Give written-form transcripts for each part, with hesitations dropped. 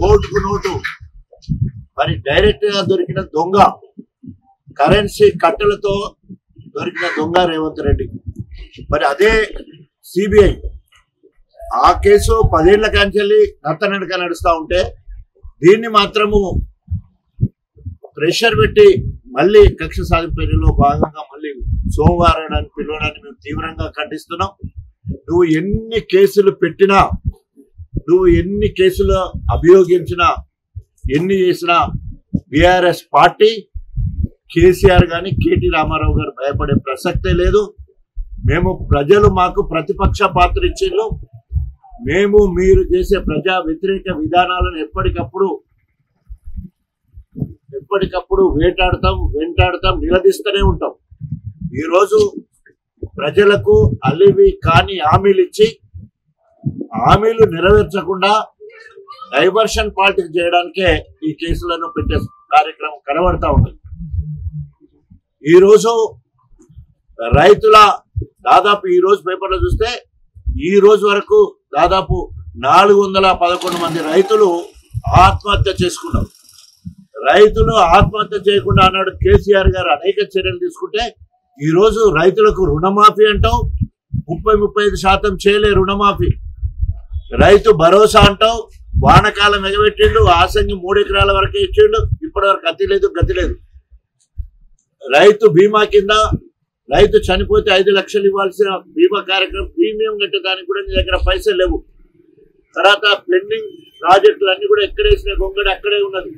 ఓటుకు నోటు మరి డైరెక్ట్ గా దొరికిన దొంగ, కరెన్సీ కట్టలతో దొరికిన దొంగ రేవంత్ రెడ్డి. మరి అదే సిబిఐ ఆ కేసు 10 ఏళ్ల కాంచెల్లి నత్తనడక నడుస్తా ఉంటే దీన్ని మాత్రము ప్రెషర్ పెట్టి మళ్ళీ కక్ష సాధింపులో భాగంగా మళ్ళీ సోమవారాన్ని పిలవడాన్ని మేము తీవ్రంగా ఖండిస్తున్నాం. నువ్వు ఎన్ని కేసులు పెట్టినా, నువ్వు ఎన్ని కేసులు అభియోగించినా, ఎన్ని చేసినా బీఆర్ఎస్ పార్టీ, కేసీఆర్ గాని కేటీ రామారావు గారు భయపడే ప్రసక్తే లేదు. మేము ప్రజలు మాకు ప్రతిపక్ష పాత్ర ఇచ్చిండ్రు. మేము మీరు చేసే ప్రజా వ్యతిరేక విధానాలను ఎప్పటికప్పుడు వేటాడతాం, వెంటాడతాం, నిలదీస్తూనే ఉంటాం. ఈరోజు ప్రజలకు అలివి కాని హామీలు ఇచ్చి హామీలు నెరవేర్చకుండా డైవర్షన్ పాలిటిక్స్ చేయడానికే ఈ కేసులను పెట్టే కార్యక్రమం కనబడతా ఉంది. ఈరోజు రైతుల దాదాపు ఈ రోజు పేపర్లో చూస్తే ఈ రోజు వరకు దాదాపు 411 మంది రైతులు ఆత్మహత్య చేసుకున్నారు. రైతులు ఆత్మహత్య చేయకుండా అన్నాడు కేసీఆర్ గారు అనేక చర్యలు తీసుకుంటే ఈ రోజు రైతులకు రుణమాఫీ అంటావు, 30-35% చేయలే రుణమాఫీ. రైతు భరోసా అంటావు, వానకాలం ఎగబెట్టిండు, ఆసంగి 3 ఎకరాల వరకే ఇచ్చిండు, ఇప్పటి వరకు అతి లేదు గతి లేదు. రైతు బీమా కింద రైతు చనిపోతే 5 లక్షలు ఇవ్వాల్సిన బీమా కార్యక్రమం ప్రీమియం కట్టడానికి కూడా నీ దగ్గర పైసలు లేవు. తర్వాత పెండింగ్ ప్రాజెక్టులు అన్ని కూడా ఎక్కడేసిన గొంగడి అక్కడే ఉన్నది.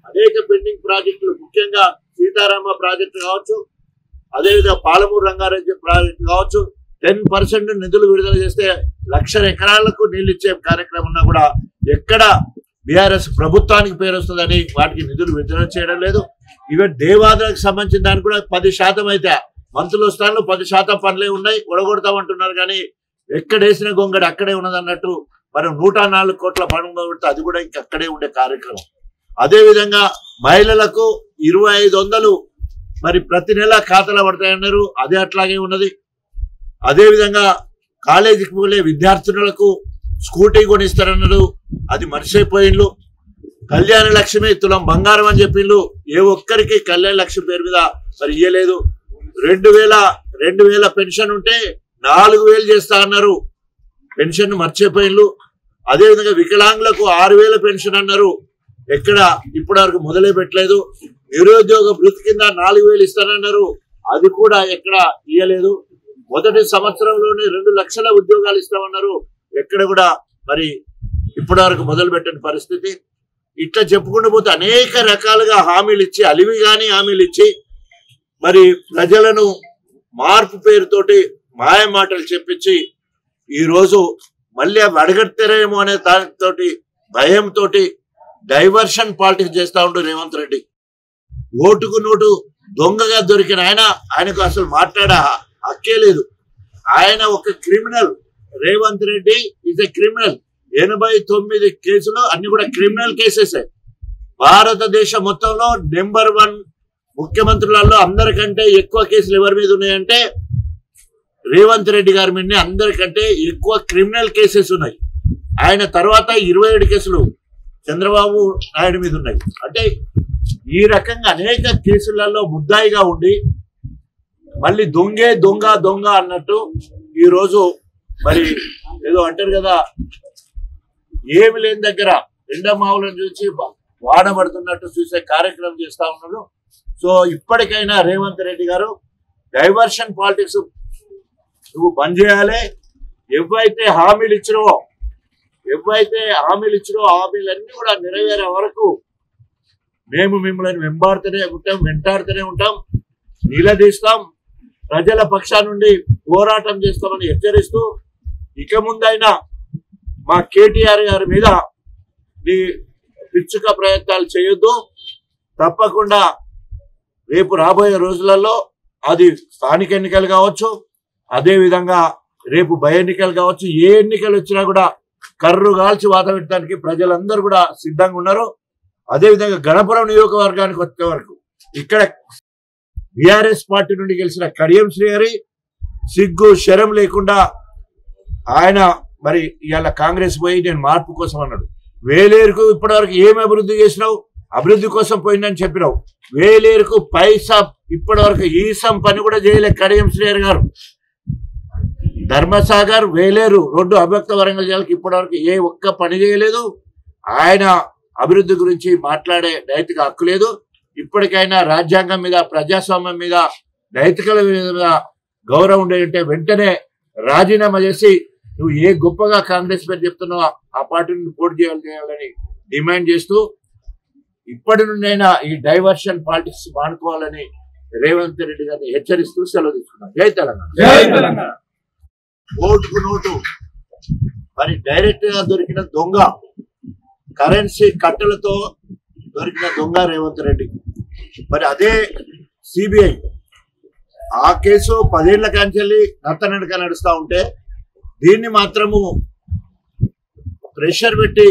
అనేక పెండింగ్ ప్రాజెక్టులు, ముఖ్యంగా సీతారామ ప్రాజెక్టు కావచ్చు, అదేవిధంగా పాలమూరు రంగారెడ్డి ప్రాజెక్టు కావచ్చు, 10% నిధులు విడుదల చేస్తే 1,00,000 ఎకరాలకు నీళ్లు ఇచ్చే కార్యక్రమం కూడా ఎక్కడ బీఆర్ఎస్ ప్రభుత్వానికి పేరు వస్తుందని వాటికి నిధులు విడుదల చేయడం లేదు. ఈవెన్ దేవాదాలకు సంబంధించిన దానికి కూడా 10% అయితే మంత్రులు స్థానంలో 10% పనులే ఉన్నాయి, ఒడగొడతామంటున్నారు. కానీ ఎక్కడేసిన గొంగడి అక్కడే ఉన్నది అన్నట్టు మనం 104 కోట్ల పనులు కొడితే అది కూడా ఇంకక్కడే ఉండే కార్యక్రమం. అదేవిధంగా మహిళలకు 2,500 మరి ప్రతి నెల ఖాతాలో పడతాయన్నారు, అదే అట్లాగే ఉన్నది. అదేవిధంగా కాలేజీకి పోలే విద్యార్థినులకు స్కూటీ కొనిస్తారన్నారు, అది మర్చిపోయిండ్లు. కళ్యాణ లక్ష్మి తులం బంగారం అని చెప్పిండ్లు, ఏ ఒక్కరికి కళ్యాణ లక్ష్మి పేరు మీద మరి ఇయ్యలేదు. 2,000 పెన్షన్ ఉంటే 4,000 చేస్తా అన్నారు, పెన్షన్ మర్చిపోయిండ్లు. అదేవిధంగా వికలాంగులకు 6,000 పెన్షన్ అన్నారు, ఎక్కడ ఇప్పటి వరకు మొదలే పెట్టలేదు. నిరుద్యోగ వృత్తి కింద 4,000 ఇస్తానన్నారు, అది కూడా ఎక్కడ ఇయ్యలేదు. మొదటి సంవత్సరంలోనే 2 లక్షల ఉద్యోగాలు ఇస్తామన్నారు, ఎక్కడ కూడా మరి ఇప్పటి వరకు మొదలు పెట్టని పరిస్థితి. ఇట్లా చెప్పుకుంటూ పోతే అనేక రకాలుగా హామీలు ఇచ్చి, అలివి కాని హామీలు ఇచ్చి మరి ప్రజలను మార్పు పేరుతోటి మాయ మాటలు చెప్పించి ఈరోజు మళ్ళీ అవి అడగడతారేమో అనే దానితోటి భయంతో డైవర్షన్ పాలిటిక్స్ చేస్తా ఉంటూ రేవంత్ రెడ్డి. ఓటుకు నోటు దొంగగా దొరికిన ఆయనకు అసలు మాట్లాడే హక్కే లేదు. ఆయన ఒక criminal. Revanth Reddy is a criminal. 89 కేసులు అన్ని కూడా క్రిమినల్ కేసెస్. భారతదేశం మొత్తంలో నెంబర్ 1 ముఖ్యమంత్రులలో అందరికంటే ఎక్కువ కేసులు ఎవరి మీద ఉన్నాయంటే రేవంత్ రెడ్డి గారి మీద అందరికంటే ఎక్కువ క్రిమినల్ కేసెస్ ఉన్నాయి. ఆయన తర్వాత 27 కేసులు చంద్రబాబు నాయుడు మీద ఉన్నాయి. అంటే ఈ రకంగా అనేక కేసులలో ముద్దాయిగా ఉండి మళ్ళీ దొంగ అన్నట్టు ఈరోజు మరి ఏదో అంటారు కదా, ఏమి లేని దగ్గర ఎండమావులను చూసి వాడబడుతున్నట్టు చూసే కార్యక్రమం చేస్తా ఉన్నారు. సో ఇప్పటికైనా రేవంత్ రెడ్డి గారు డైవర్షన్ పాలిటిక్స్ నువ్వు బంద్ చేయాలి. ఎవైతే హామీలు ఇచ్చినో హామీలన్నీ కూడా నెరవేరే వరకు మేము మిమ్మల్ని వెంటాడుతూనే ఉంటాం, నిలదీస్తాం, ప్రజల పక్షా నుండి పోరాటం చేస్తామని హెచ్చరిస్తూ ఇక ముందైనా మా కేటీఆర్ గారి మీద నీ పిచ్చుక ప్రయత్నాలు చేయొద్దు. తప్పకుండా రేపు రాబోయే రోజులలో అది స్థానిక ఎన్నికలు కావచ్చు, అదేవిధంగా రేపు బై ఎన్నికలు కావచ్చు, ఏ ఎన్నికలు వచ్చినా కూడా కర్రు కాల్చి వాత పెట్టడానికి ప్రజలందరూ కూడా సిద్ధంగా ఉన్నారు. అదేవిధంగా గణపురం నియోజకవర్గానికి వచ్చే వరకు ఇక్కడ బీఆర్ఎస్ పార్టీ నుండి గెలిచిన కడియం శ్రీహరి సిగ్గు శరం లేకుండా ఆయన మరి ఇవాళ కాంగ్రెస్ పోయి నేను మార్పు కోసం అన్నాడు. వేలేరుకు ఇప్పటివరకు ఏమి అభివృద్ధి చేసినావు? అభివృద్ధి కోసం పోయిందని చెప్పినావు. వేలేరుకు పైసా ఇప్పటివరకు ఈసం పని కూడా చేయలే కడియం శ్రీహరి గారు. ధర్మసాగర్ వేలేరు రెండు అభ్యక్త వరంగల్ జిల్లాలకు ఇప్పటివరకు ఏ ఒక్క పని చేయలేదు. ఆయన అభివృద్ధి గురించి మాట్లాడే నైతిక హక్కు లేదు. ఇప్పటికైనా రాజ్యాంగం మీద, ప్రజాస్వామ్యం మీద, నైతికల మీద గౌరవం ఉండేటంటే వెంటనే రాజీనామా చేసి నువ్వు ఏ గొప్పగా కాంగ్రెస్ పేరు చెప్తున్నావు ఆ పార్టీని పోటీ చేయాలని డిమాండ్ చేస్తూ ఇప్పటి నుండైనా ఈ డైవర్షన్ పాలిటిక్స్ మానుకోవాలని రేవంత్ రెడ్డి గారిని హెచ్చరిస్తూ సెలవు తీసుకున్నాం. జై తెలంగాణ. ఓటుకు నోటు మరి డైరెక్ట్ గా దొరికిన దొంగ, కరెన్సీ కట్టలతో దొరికిన దొంగ రేవంత్ రెడ్డి. మరి అదే సిబిఐ ఆ కేసు 10 ఏళ్ల కాంచెల్లి నత్తనడక నడుస్తా ఉంటే దీన్ని మాత్రము ప్రెషర్ పెట్టి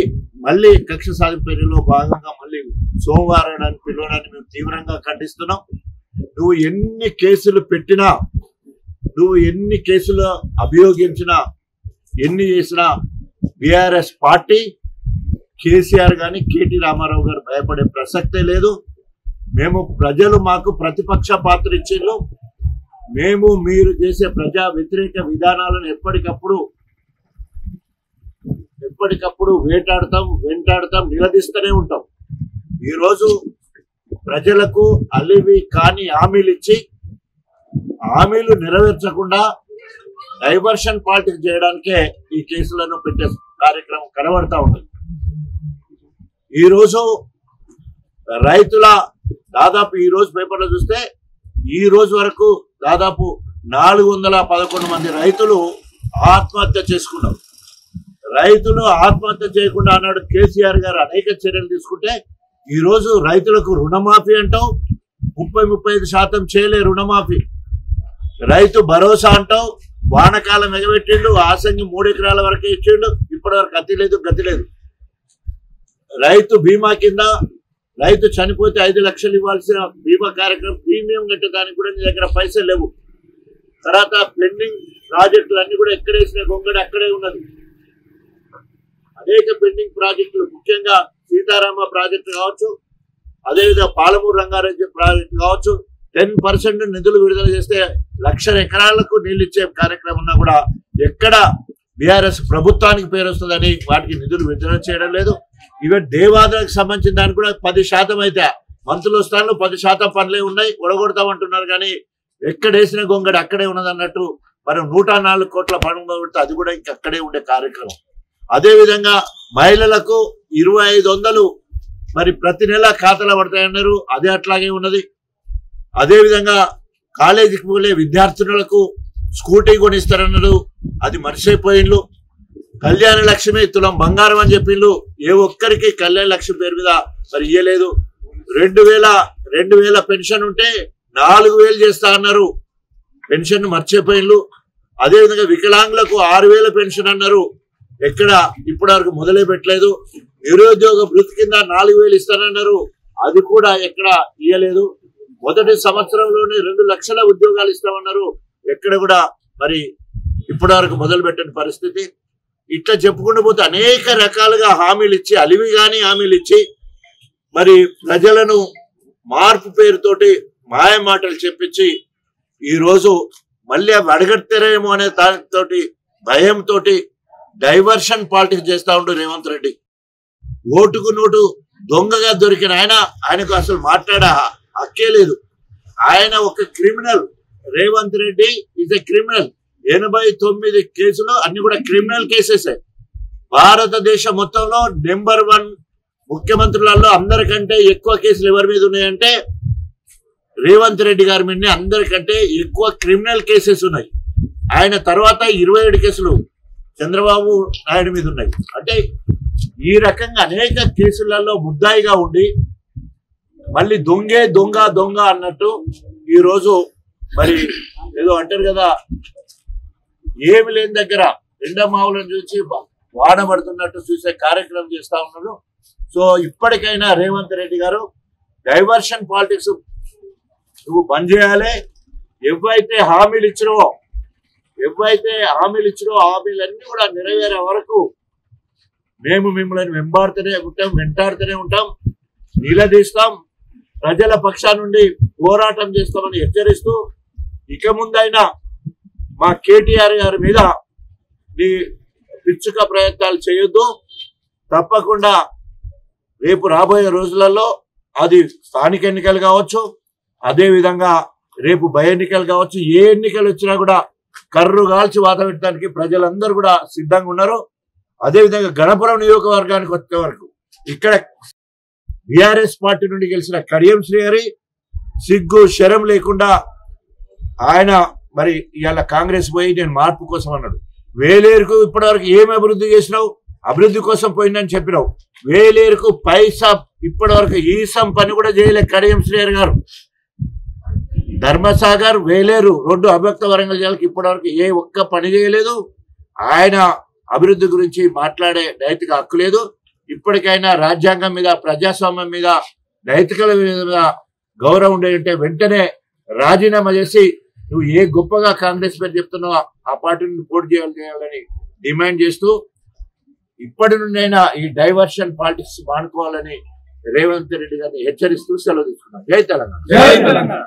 మళ్ళీ కక్ష సాధింపులో భాగంగా మళ్ళీ సోమవారాన్ని పిలవడాన్ని మేము తీవ్రంగా ఖండిస్తున్నాం. నువ్వు ఎన్ని కేసులు పెట్టినా, నువ్వు ఎన్ని కేసులు అభియోగించినా, ఎన్ని చేసినా బీఆర్ఎస్ పార్టీ, కేసీఆర్ గాని, కేటీ రామారావు గారు భయపడే ప్రసక్తే లేదు. మేము ప్రజలు మాకు ప్రతిపక్ష పాత్ర ఇచ్చిండ్రు. మేము మీరు చేసే ప్రజా వ్యతిరేక విధానాలను ఎప్పటికప్పుడు వెంటాడతాం, నిలదీస్తూనే ఉంటాం. ఈరోజు ప్రజలకు అలివి కాని హామీలు ఇచ్చి హామీలు నెరవేర్చకుండా డైవర్షన్ పాలిటిక్స్ చేయడానికే ఈ కేసులను పెట్టే కార్యక్రమం కనబడతా ఉంటుంది. ఈరోజు రైతుల దాదాపు ఈ రోజు పేపర్లో చూస్తే ఈ రోజు వరకు దాదాపు 411 మంది రైతులు ఆత్మహత్య చేసుకున్నారు. రైతులు ఆత్మహత్య చేయకుండా అన్నాడు కేసీఆర్ గారు అనేక చర్యలు తీసుకుంటే ఈ రోజు రైతులకు రుణమాఫీ అంటావు, 30-35% చేయలే రుణమాఫీ. రైతు భరోసా అంటావు, వానకాలం ఎగబెట్టిండు, ఆసంగి 3 ఎకరాల వరకే ఇచ్చిండు, ఇప్పటి వరకు గతి లేదు. రైతు బీమా కింద రైతు చనిపోతే 5 లక్షలు ఇవ్వాల్సిన బీమా కార్యక్రమం ప్రీమియం కట్టడానికి కూడా నీ దగ్గర పైసలు లేవు. తర్వాత పెండింగ్ ప్రాజెక్టులు అన్ని కూడా ఎక్కడేసిన గొంగడి అక్కడే ఉన్నది. అనేక పెండింగ్ ప్రాజెక్టులు, ముఖ్యంగా సీతారామ ప్రాజెక్టు కావచ్చు, అదేవిధంగా పాలమూరు రంగారెడ్డి ప్రాజెక్టు కావచ్చు, 10% నిధులు విడుదల చేస్తే 1,00,000 ఎకరాలకు నీళ్ళు ఇచ్చే కార్యక్రమం కూడా ఎక్కడ బీఆర్ఎస్ ప్రభుత్వానికి పేరు వస్తుందని వాటికి నిధులు విడుదల చేయడం లేదు. ఈవెన్ దేవాదాలకు సంబంధించిన దానికి కూడా 10% అయితే మంత్రుల స్థానంలో 10% పనులే ఉన్నాయి, ఒడగొడతామంటున్నారు. కానీ ఎక్కడేసిన గొంగడి అక్కడే ఉన్నది అన్నట్టు మనం 104 కోట్ల పనులు పెడితే అది కూడా ఇంకక్కడే ఉండే కార్యక్రమం. అదేవిధంగా మహిళలకు 2,500 మరి ప్రతి నెల ఖాతాలో పడతాయన్నారు, అదే అట్లాగే ఉన్నది. అదేవిధంగా కాలేజీకి పోలే విద్యార్థులకు స్కూటీ కొనిస్తారన్నారు, అది మర్చిపోయిండ్రు. కళ్యాణ లక్ష్మి తులం బంగారం అని చెప్పిండ్రు, ఏ ఒక్కరికి కళ్యాణ లక్ష్మి పేరు మీద మరి ఇయ్యలేదు. 2,000 పెన్షన్ ఉంటే 4,000 చేస్తా అన్నారు, పెన్షన్ మర్చిపోయిండ్రు. అదేవిధంగా వికలాంగులకు 6,000 పెన్షన్ అన్నారు, ఎక్కడ ఇప్పటివరకు మొదలే పెట్టలేదు. నిరుద్యోగ భృతి కింద 4,000 ఇస్తానన్నారు, అది కూడా ఎక్కడ ఇయ్యలేదు. మొదటి సంవత్సరంలోనే 2 లక్షల ఉద్యోగాలు ఇస్తామన్నారు, ఎక్కడ కూడా మరి ఇప్పటివరకు మొదలు పెట్టని పరిస్థితి. ఇట్లా చెప్పుకుంటూ పోతే అనేక రకాలుగా హామీలు ఇచ్చి, అలివిగాని హామీలు ఇచ్చి మరి ప్రజలను మార్పు పేరుతోటి మాయ మాటలు చెప్పించి ఈరోజు మళ్ళీ అవి అడగడతారేమో అనే దానితో భయంతో డైవర్షన్ పాలిటిక్స్ చేస్తా ఉంటూ రేవంత్ రెడ్డి. ఓటుకు నోటు దొంగగా దొరికిన ఆయనకు అసలు మాట్లాడే హక్కే లేదు. ఆయన ఒక criminal. Revanth Reddy is a criminal. 89 కేసులు అన్ని కూడా క్రిమినల్ కేసెస్. భారతదేశం మొత్తంలో నెంబర్ 1 ముఖ్యమంత్రులలో అందరికంటే ఎక్కువ కేసులు ఎవరి మీద ఉన్నాయంటే రేవంత్ రెడ్డి గారి మీదనే అందరికంటే ఎక్కువ క్రిమినల్ కేసెస్ ఉన్నాయి. ఆయన తర్వాత 27 కేసులు చంద్రబాబు నాయుడు మీద ఉన్నాయి. అంటే ఈ రకంగా అనేక కేసులలో ముద్దాయిగా ఉండి మళ్ళీ దొంగ అన్నట్టు ఈరోజు మరి ఏదో అంటారు కదా, ఏమి లేని దగ్గర ఎండమావులను చూసి వాడబడుతున్నట్టు చూసే కార్యక్రమం చేస్తా ఉన్నారు. సో ఇప్పటికైనా రేవంత్ రెడ్డి గారు డైవర్షన్ పాలిటిక్స్ నువ్వు బంద్ చేయాలి. ఎవైతే హామీలు ఇచ్చినో హామీలన్నీ కూడా నెరవేరే వరకు మేము మిమ్మల్ని వెంటాడుతూనే ఉంటాం, నిలదీస్తాం, ప్రజల పక్షా నుండి పోరాటం చేస్తామని హెచ్చరిస్తూ, ఇక ముందైనా మా కేటీఆర్ గారి మీద నీ పిచ్చుక ప్రయత్నాలు చేయొద్దు. తప్పకుండా రేపు రాబోయే రోజులలో అది స్థానిక ఎన్నికలు కావచ్చు, అదే విధంగా రేపు బై ఎన్నికలు కావచ్చు, ఏ ఎన్నికలు వచ్చినా కూడా కర్రు కాల్చి వాత పెట్టడానికి ప్రజలందరూ కూడా సిద్ధంగా ఉన్నారు. అదేవిధంగా గణపురం నియోజకవర్గానికి వచ్చే వరకు ఇక్కడ బీఆర్ఎస్ పార్టీ నుండి గెలిచిన కడియం శ్రీహరి సిగ్గు శరం లేకుండా ఆయన మరి ఇవాళ కాంగ్రెస్ పోయి నేను మార్పు కోసం అన్నాడు. వేలేరుకు ఇప్పటివరకు ఏమి అభివృద్ధి చేసినావు? అభివృద్ధి కోసం పోయిందని చెప్పినావు. వేలేరుకు పైసా ఇప్పటివరకు ఈసం పని కూడా చేయలే కడియం శ్రీహరి గారు. ధర్మసాగర్ వేలేరు రోడ్డు అభ్యక్త వరంగల్ జిల్లాకి ఇప్పటివరకు ఏ ఒక్క పని చేయలేదు. ఆయన అభివృద్ధి గురించి మాట్లాడే నైతిక హక్కు లేదు. ఇప్పటికైనా రాజ్యాంగం మీద, ప్రజాస్వామ్యం మీద, నైతికల మీద గౌరవం ఉండేదంటే వెంటనే రాజీనామా చేసి నువ్వు ఏ గొప్పగా కాంగ్రెస్ పేరు చెప్తున్నావు ఆ పార్టీని పోటీ చేయాలని డిమాండ్ చేస్తూ, ఇప్పటి నుండైనా ఈ డైవర్షన్ పాలిటిక్స్ మానుకోవాలని రేవంత్ రెడ్డి గారిని హెచ్చరిస్తూ సెలవు తీసుకున్నాం. జై తెలంగాణ.